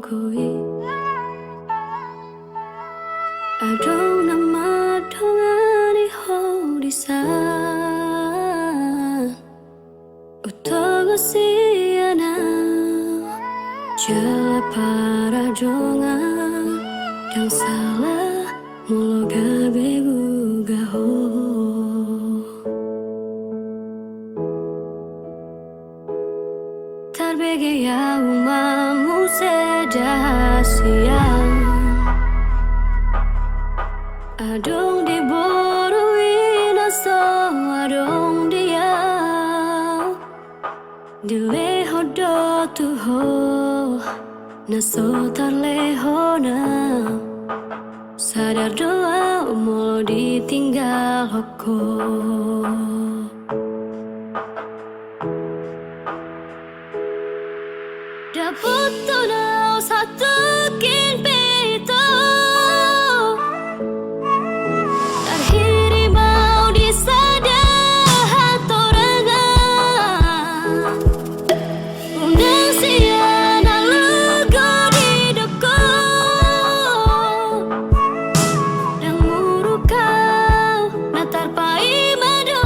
kui Adong nama dongani ho disa Utogo siana Jala para dongan Dan salah mulo gabe bugaho Tarbege ya umamu sedah siang Adong di boruin aso adong dia Dileho do tuho Naso tarleho na Sadar doa mau ditinggal hoko Dapat tunau satu kin pito Terhiri mau disadah torangan Undang siana lugo di doko Dan muru kau natar pai mado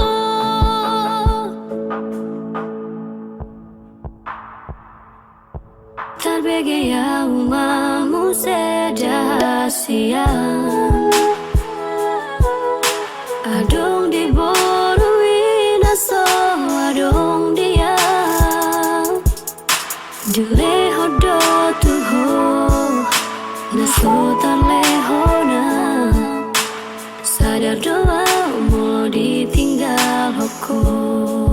Tarbege ya umamu sedah siang Adong di boruin aso adong dia Dileho do tuho Naso tarleho na Sadar doa mau ditinggal hoko